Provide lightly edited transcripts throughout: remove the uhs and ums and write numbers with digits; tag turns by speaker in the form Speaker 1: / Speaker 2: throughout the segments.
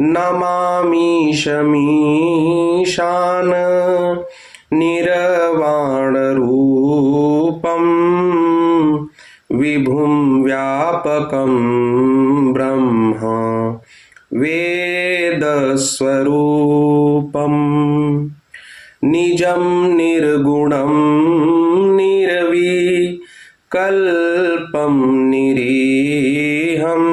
Speaker 1: नमामीशमीशान निर्वाणरूपं विभुं व्यापकं ब्रह्म वेदस्वरूपम् निजं निर्गुणं निर्विकल्पं निरीहं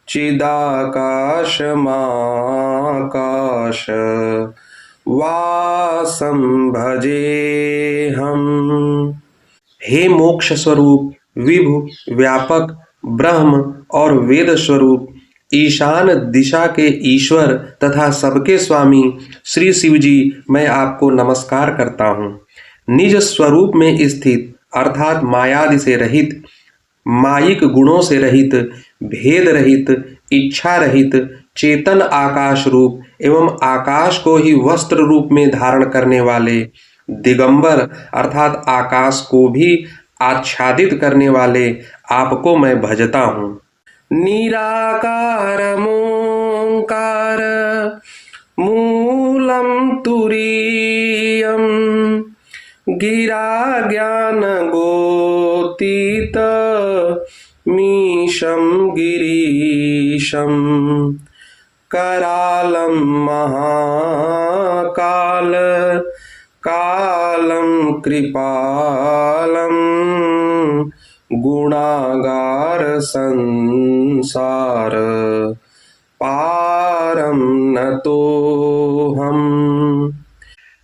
Speaker 1: चिदाकाशमाकाश वासं भजेऽहम्। हे मोक्ष स्वरूप, विभु, व्यापक, ब्रह्म और वेद स्वरूप, ईशान दिशा के ईश्वर तथा सबके स्वामी श्री शिव जी, मैं आपको नमस्कार करता हूँ। निज स्वरूप में स्थित अर्थात मायादि से रहित, मायिक गुणों से रहित, भेद रहित, इच्छा रहित, चेतन आकाश रूप एवं आकाश को ही वस्त्र रूप में धारण करने वाले, दिगंबर अर्थात आकाश को भी आच्छादित करने वाले आपको मैं भजता हूँ। निराकारमोंकार मूलं तुरीयं गिरा ज्ञान गोतीत मीशं गिरीशं करालं महाकाल कालं कृपालं गुणागार संसार पारं नतोऽहम्।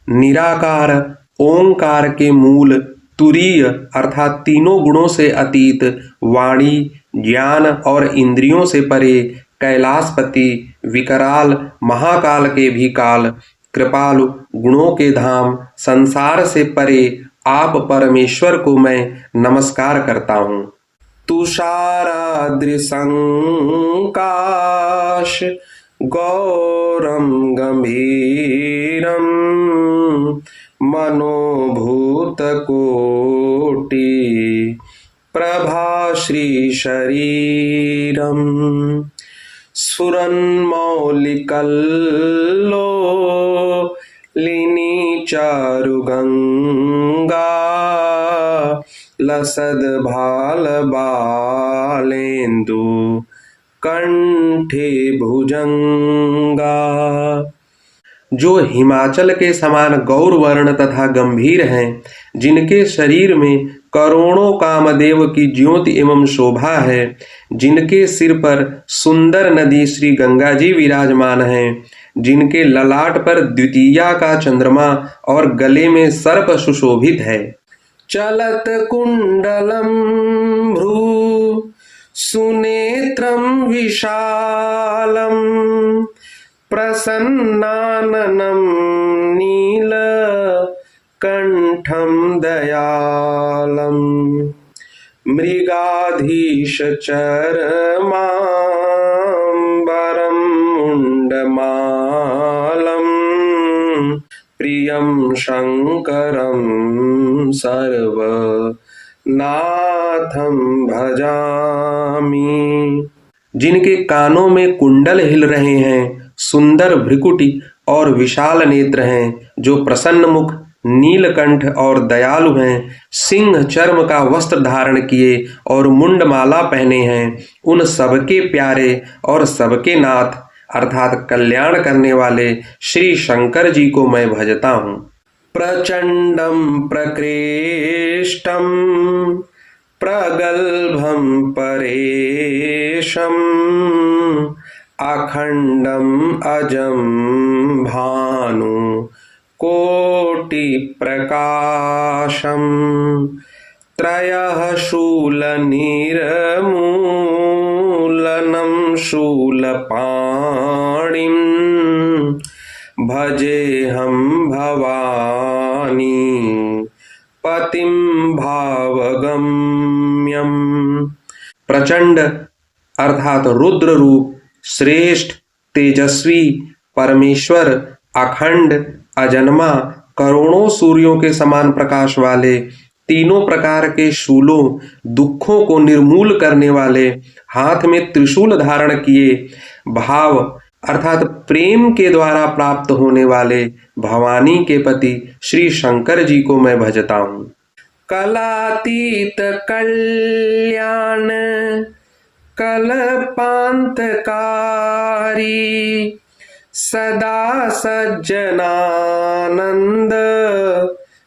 Speaker 1: निराकार ओंकार के मूल, तुरीय अर्थात तीनों गुणों से अतीत, वाणी, ज्ञान और इंद्रियों से परे, कैलाशपति, विकराल, महाकाल के भी काल, कृपालु, गुणों के धाम, संसार से परे आप परमेश्वर को मैं नमस्कार करता हूँ। तुषाराद्रिसंकाश गौरम गंभीरम मनोभूतकोटि प्रभाश्री शरीरम स्फुरन्मौलिकल्लोलिनी चारुगंगा लसद्भालबालेन्दु कंठे भुजंगा। जो हिमाचल के समान गौरवर्ण तथा गंभीर हैं, जिनके शरीर में करोड़ों कामदेव की ज्योति एवं शोभा है, जिनके सिर पर सुंदर नदी श्री गंगा जी विराजमान हैं, जिनके ललाट पर द्वितीया का चंद्रमा और गले में सर्प सुशोभित है। चलत कुंडलम भ्रू सुनेत्रम विशालम प्रसन्नाननं नीलकण्ठं दयालं मृगाधीशचरमाम्बरं मुण्डमालं प्रियं शङ्करं सर्वनाथं भजामि। जिनके कानों में कुंडल हिल रहे हैं, सुंदर भ्रिकुटी और विशाल नेत्र हैं, जो प्रसन्न मुख, नीलकंठ और दयालु हैं, सिंह चर्म का वस्त्र धारण किए और मुंडमाला पहने हैं, उन सबके प्यारे और सबके नाथ अर्थात कल्याण करने वाले श्री शंकर जी को मैं भजता हूँ। प्रचंडम प्रकृष्टम प्रगल्भं परेशम् अखंडम अजं भानु कोटि प्रकाशम त्रयः शूलनिर्मूलनं शूलपाणिं भजेऽहं भवानी पतिं भावगम्यम। प्रचंड अर्थात रुद्र रूप, श्रेष्ठ, तेजस्वी, परमेश्वर, अखंड, अजन्मा, करोड़ों सूर्यों के समान प्रकाश वाले, तीनों प्रकार के शूलों, दुखों को निर्मूल करने वाले, हाथ में त्रिशूल धारण किए, भाव अर्थात प्रेम के द्वारा प्राप्त होने वाले भवानी के पति श्री शंकर जी को मैं भजता हूँ। कलातीत कल्याण कल्पांतकारी सदा सज्जनानंद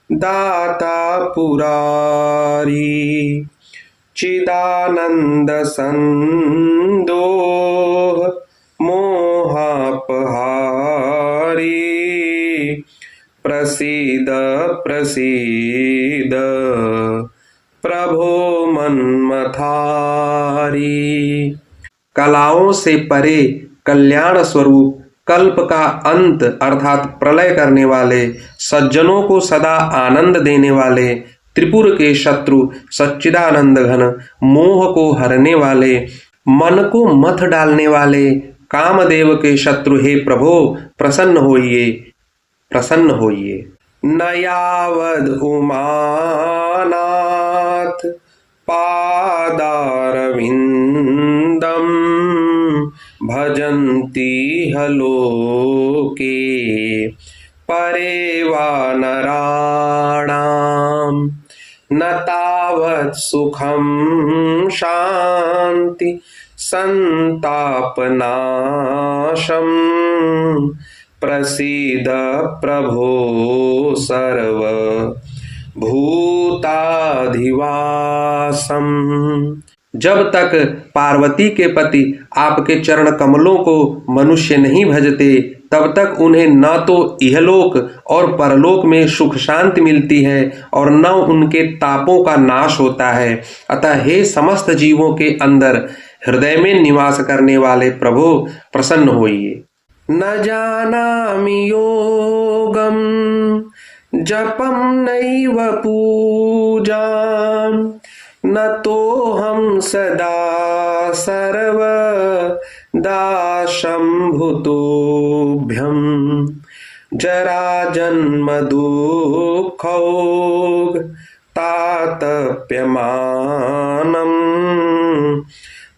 Speaker 1: दाता पुरारी चिदानंद संदोह मोहापहारी प्रसीद प्रसीद प्रभो मन्मथारी। कलाओं से परे कल्याण स्वरूप कल्प का अंत अर्थात प्रलय करने वाले, सज्जनों को सदा आनंद देने वाले, त्रिपुर के शत्रु सच्चिदानंद घन, मोह को हरने वाले, मन को मथ डालने वाले, कामदेव के शत्रु हे प्रभो प्रसन्न होइए, प्रसन्न होइए। नयावद उमानाथ पादारविंदम भजन्ति हलोके परे वा नराणाम न तावत् सुखम शांति संतापनाशम प्रसीद प्रभो सर्व भूताधिवासम। जब तक पार्वती के पति आपके चरण कमलों को मनुष्य नहीं भजते, तब तक उन्हें न तो इहलोक और परलोक में सुख शांति मिलती है और न उनके तापों का नाश होता है। अतः हे समस्त जीवों के अंदर हृदय में निवास करने वाले प्रभु प्रसन्न होइए। न जानामि योगम जपम नैव पूजाम न तो हम सदा सर्वदा शंभुतोभ्यम जरा जन्म दुःखौघ तातप्यमानम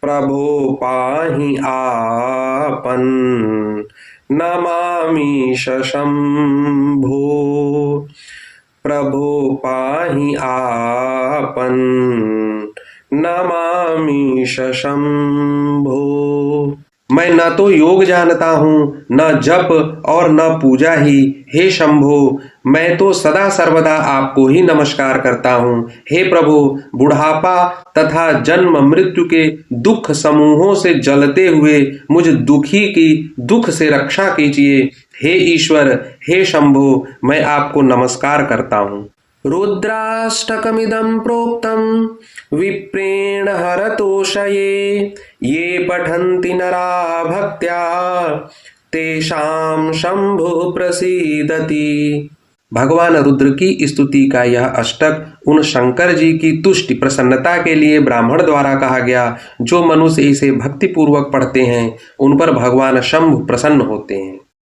Speaker 1: प्रभो पाहि आपन नमामि शंभो। प्रभो पाहि आपन नमामि शंभो। मैं न तो योग जानता हूँ, न जप और न पूजा ही। हे शंभो, मैं तो सदा सर्वदा आपको ही नमस्कार करता हूँ। हे प्रभु, बुढ़ापा तथा जन्म मृत्यु के दुख समूहों से जलते हुए मुझ दुखी की दुख से रक्षा कीजिए। हे ईश्वर, हे शंभो, मैं आपको नमस्कार करता हूँ। रुद्राष्टकमिदं प्रोक्तं विप्रेण हरतोषये ये पठन्ति नरा भक्त्या तेषां शंभु प्रसीदति। भगवान रुद्र की स्तुति का यह अष्टक उन शंकर जी की तुष्टि प्रसन्नता के लिए ब्राह्मण द्वारा कहा गया। जो मनुष्य इसे भक्ति पूर्वक पढ़ते हैं उन पर भगवान शंभु प्रसन्न होते हैं।